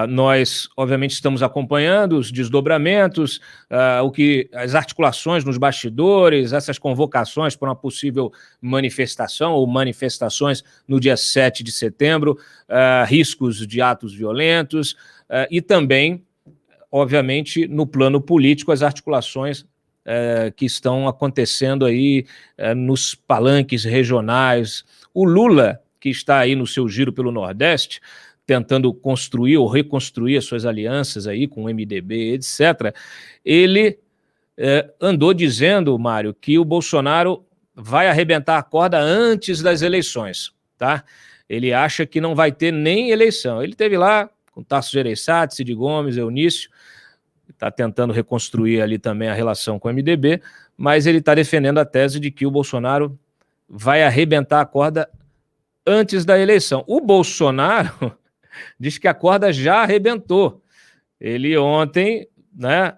Nós, obviamente, estamos acompanhando os desdobramentos, as articulações nos bastidores, essas convocações para uma possível manifestação ou manifestações no dia 7 de setembro, riscos de atos violentos e também, obviamente, no plano político, as articulações que estão acontecendo aí nos palanques regionais. O Lula, que está aí no seu giro pelo Nordeste, tentando construir ou reconstruir as suas alianças aí com o MDB, etc., ele andou dizendo, Mário, que o Bolsonaro vai arrebentar a corda antes das eleições, tá? Ele acha que não vai ter nem eleição. Ele esteve lá com Tasso Gereissati, Cid Gomes, Eunício, está tentando reconstruir ali também a relação com o MDB, mas ele está defendendo a tese de que o Bolsonaro vai arrebentar a corda antes da eleição. O Bolsonaro diz que a corda já arrebentou. Ele ontem, né,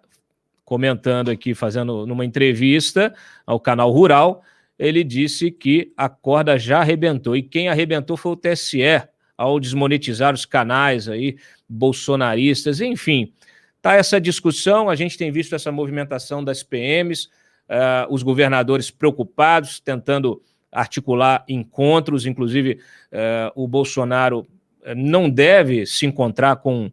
comentando aqui, fazendo numa entrevista ao canal Rural, ele disse que a corda já arrebentou, e quem arrebentou foi o TSE, ao desmonetizar os canais aí bolsonaristas, enfim. Tá essa discussão, a gente tem visto essa movimentação das PMs, os governadores preocupados, tentando articular encontros, inclusive o Bolsonaro não deve se encontrar com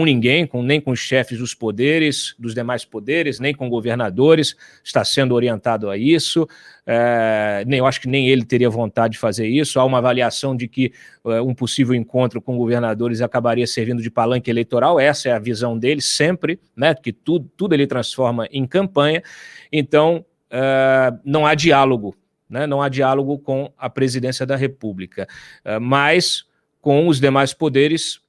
ninguém, nem com os chefes dos poderes, dos demais poderes, nem com governadores, está sendo orientado a isso, eu acho que nem ele teria vontade de fazer isso. Há uma avaliação de que um possível encontro com governadores acabaria servindo de palanque eleitoral, essa é a visão dele sempre, né, que tudo ele transforma em campanha. Então, não há diálogo, né, não há diálogo com a presidência da República, mas com os demais poderes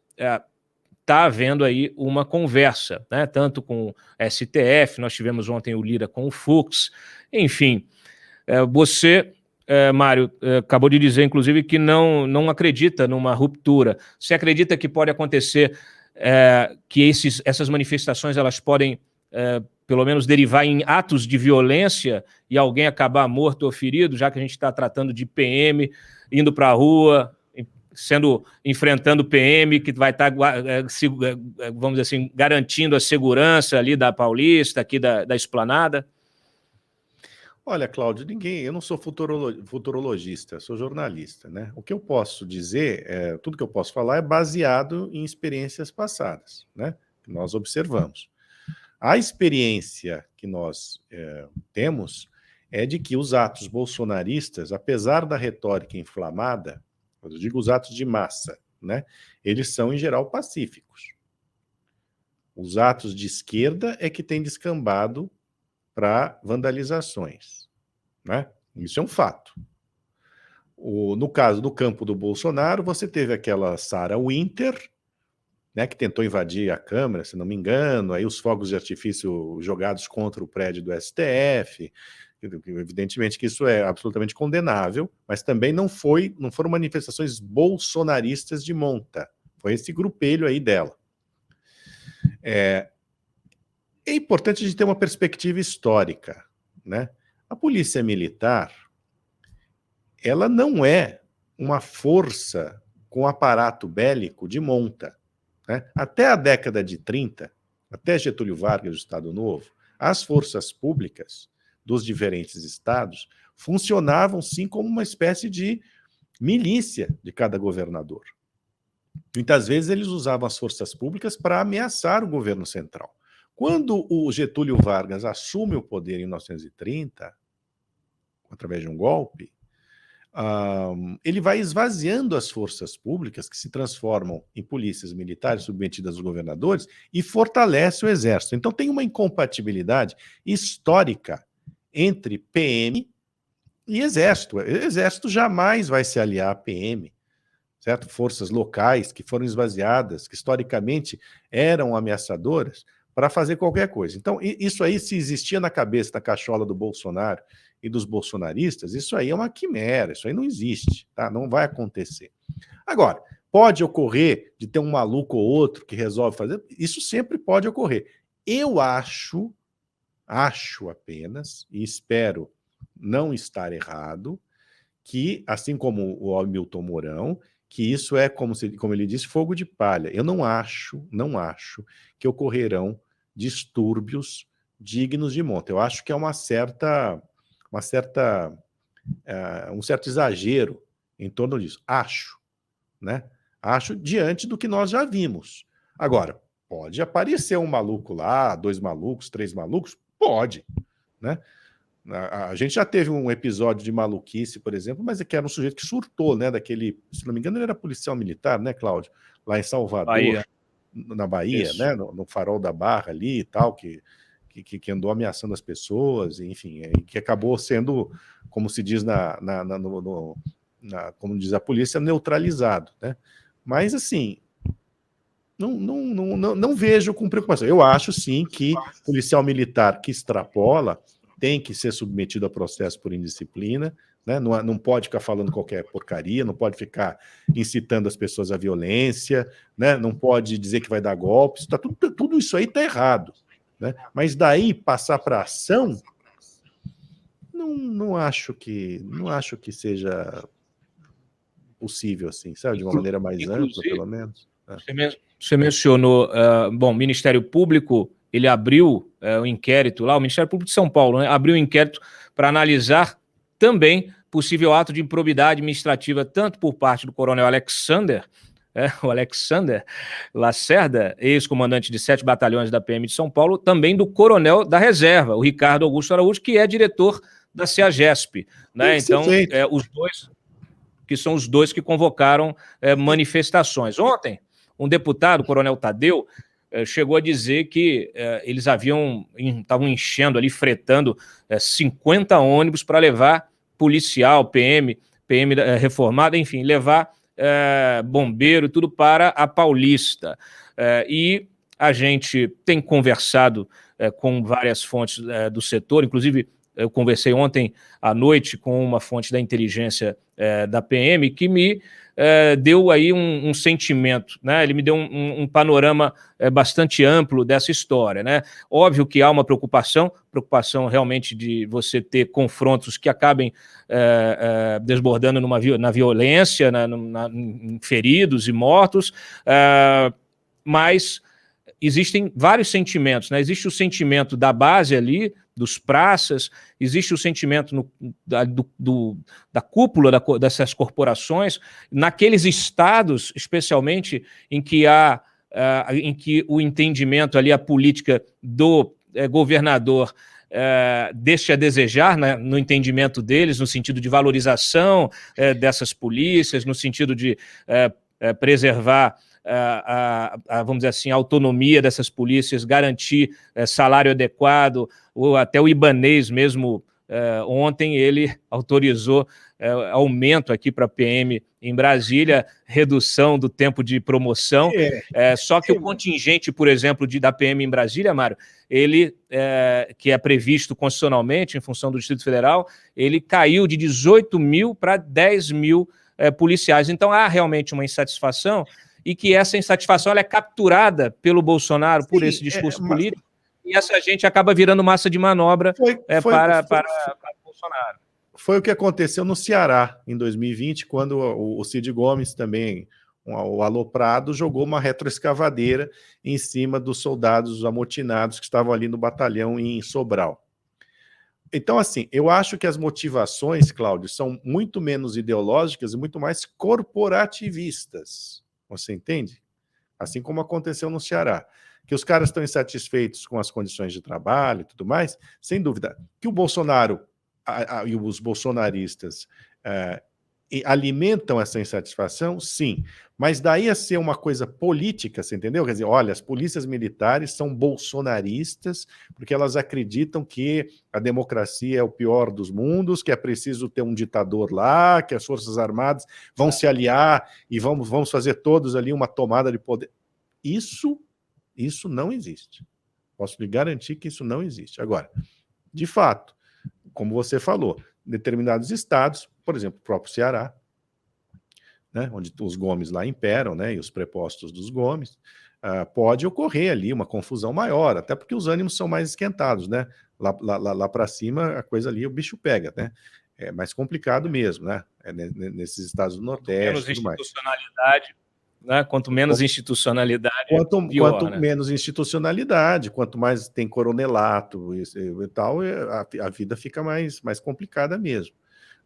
está havendo aí uma conversa, né? Tanto com o STF, nós tivemos ontem o Lira com o Fux, enfim. Você, Mário, acabou de dizer, inclusive, que não acredita numa ruptura. Você acredita que pode acontecer, que essas manifestações elas podem, pelo menos, derivar em atos de violência e alguém acabar morto ou ferido, já que a gente está tratando de PM, indo para a rua, enfrentando o PM, que vai estar, vamos dizer assim, garantindo a segurança ali da Paulista, aqui da Esplanada? Olha, Cláudio, eu não sou futurologista, sou jornalista, né? O que eu posso dizer, tudo que eu posso falar é baseado em experiências passadas, né? Que nós observamos. A experiência que nós temos é de que os atos bolsonaristas, apesar da retórica inflamada, quando eu digo os atos de massa, né, eles são, em geral, pacíficos. Os atos de esquerda é que têm descambado para vandalizações, né? Isso é um fato. No caso do campo do Bolsonaro, você teve aquela Sarah Winter, né, que tentou invadir a Câmara, se não me engano, aí os fogos de artifício jogados contra o prédio do STF. Evidentemente que isso é absolutamente condenável, mas também não foram manifestações bolsonaristas de monta. Foi esse grupelho aí dela. É importante a gente ter uma perspectiva histórica, né? A polícia militar, ela não é uma força com aparato bélico de monta, né? Até a década de 30, até Getúlio Vargas do Estado Novo, as forças públicas dos diferentes estados funcionavam sim como uma espécie de milícia de cada governador. Muitas vezes eles usavam as forças públicas para ameaçar o governo central. Quando o Getúlio Vargas assume o poder em 1930, através de um golpe, ele vai esvaziando as forças públicas, que se transformam em polícias militares submetidas aos governadores, e fortalece o exército. Então tem uma incompatibilidade histórica entre PM e exército. O exército jamais vai se aliar à PM, certo? Forças locais que foram esvaziadas, que historicamente eram ameaçadoras, para fazer qualquer coisa. Então, isso aí, se existia na cabeça da cachola do Bolsonaro e dos bolsonaristas, isso aí é uma quimera, isso aí não existe, tá? Não vai acontecer. Agora, pode ocorrer de ter um maluco ou outro que resolve fazer, isso sempre pode ocorrer. Eu acho apenas, e espero não estar errado, que, assim como o Hamilton Mourão, que isso é, como ele disse, fogo de palha. Eu não acho que ocorrerão distúrbios dignos de monta. Eu acho que é um certo exagero em torno disso. Acho, né? Acho diante do que nós já vimos. Agora, pode aparecer um maluco lá, 2 malucos, 3 malucos? Pode, né? A gente já teve um episódio de maluquice, por exemplo, mas que era um sujeito que surtou, né? Daquele, se não me engano, ele era policial militar, né, Cláudio? Lá em Salvador, Bahia. na Bahia, Isso. né? No Farol da Barra ali e tal, que andou ameaçando as pessoas, enfim, que acabou sendo, como se diz como diz a polícia, neutralizado, né? Mas, assim, não vejo com preocupação. Eu acho, sim, que policial militar que extrapola tem que ser submetido a processo por indisciplina, né? Não pode ficar falando qualquer porcaria, não pode ficar incitando as pessoas à violência, né? Não pode dizer que vai dar golpes, tudo isso aí está errado, né? Mas daí passar para ação, não acho que seja possível, assim, sabe? De uma maneira mais ampla, pelo menos. Você mencionou, bom, o Ministério Público, ele abriu o inquérito lá, o Ministério Público de São Paulo, né, abriu um inquérito para analisar também possível ato de improbidade administrativa, tanto por parte do coronel Alexander, o Alexander Lacerda, ex-comandante de 7 batalhões da PM de São Paulo, também do coronel da reserva, o Ricardo Augusto Araújo, que é diretor da CEAGESP, né? Então, os dois, que são os dois que convocaram manifestações. Ontem, um deputado, o coronel Tadeu, chegou a dizer que eles estavam enchendo ali, fretando 50 ônibus para levar policial, PM reformado, enfim, levar bombeiro, tudo para a Paulista. E a gente tem conversado com várias fontes do setor, inclusive eu conversei ontem à noite com uma fonte da inteligência da PM que me deu aí um sentimento, né? Ele me deu um panorama bastante amplo dessa história, né? Óbvio que há uma preocupação realmente de você ter confrontos que acabem desbordando na violência, em feridos e mortos, mas existem vários sentimentos, né? Existe o sentimento da base ali, dos praças, existe o sentimento da cúpula dessas corporações, naqueles estados, especialmente, em que o entendimento ali, a política do governador deixa a desejar, né, no entendimento deles, no sentido de valorização dessas polícias, no sentido de preservar vamos dizer assim, a autonomia dessas polícias, garantir salário adequado, ou até o Ibanez mesmo, ontem ele autorizou aumento aqui para a PM em Brasília, redução do tempo de promoção, só que o contingente, por exemplo, da PM em Brasília, Mário, ele, que é previsto constitucionalmente em função do Distrito Federal, ele caiu de 18 mil para 10 mil policiais. Então há realmente uma insatisfação, e que essa insatisfação ela é capturada pelo Bolsonaro por esse discurso político, e essa gente acaba virando massa de manobra para Bolsonaro. Foi o que aconteceu no Ceará, em 2020, quando o Cid Gomes também, o aloprado, jogou uma retroescavadeira em cima dos soldados amotinados que estavam ali no batalhão em Sobral. Então, assim, eu acho que as motivações, Cláudio, são muito menos ideológicas e muito mais corporativistas. Você entende? Assim como aconteceu no Ceará. Que os caras estão insatisfeitos com as condições de trabalho e tudo mais, sem dúvida. Que o Bolsonaro e os bolsonaristas alimentam essa insatisfação, sim. Mas daí a ser uma coisa política, você entendeu? Quer dizer, olha, as polícias militares são bolsonaristas porque elas acreditam que a democracia é o pior dos mundos, que é preciso ter um ditador lá, que as Forças Armadas vão se aliar e vamos fazer todos ali uma tomada de poder. Isso não existe. Posso lhe garantir que isso não existe. Agora, de fato, como você falou, determinados estados, por exemplo, o próprio Ceará, né, onde os Gomes lá imperam, né, e os prepostos dos Gomes, pode ocorrer ali uma confusão maior, até porque os ânimos são mais esquentados, né? Lá para cima, a coisa ali, o bicho pega, né? é mais complicado mesmo, né? Nesses estados do Nordeste Menos e tudo mais. institucionalidade, né? Quanto menos institucionalidade, pior, Quanto né? menos institucionalidade, quanto mais tem coronelato e tal, a vida fica mais complicada mesmo,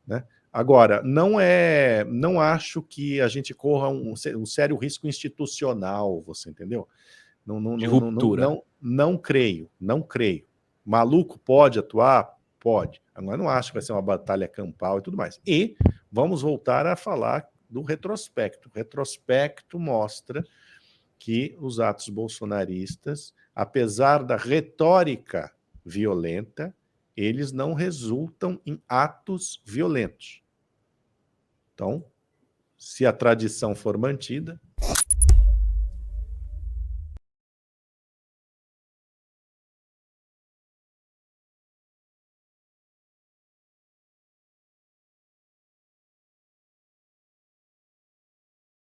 né? Agora, não acho que a gente corra um sério risco institucional, você entendeu? De ruptura. Não creio, não creio. Maluco pode atuar? Pode. Agora, não acho que vai ser uma batalha campal e tudo mais. E vamos voltar a falar do retrospecto. O retrospecto mostra que os atos bolsonaristas, apesar da retórica violenta, eles não resultam em atos violentos. Então, se a tradição for mantida,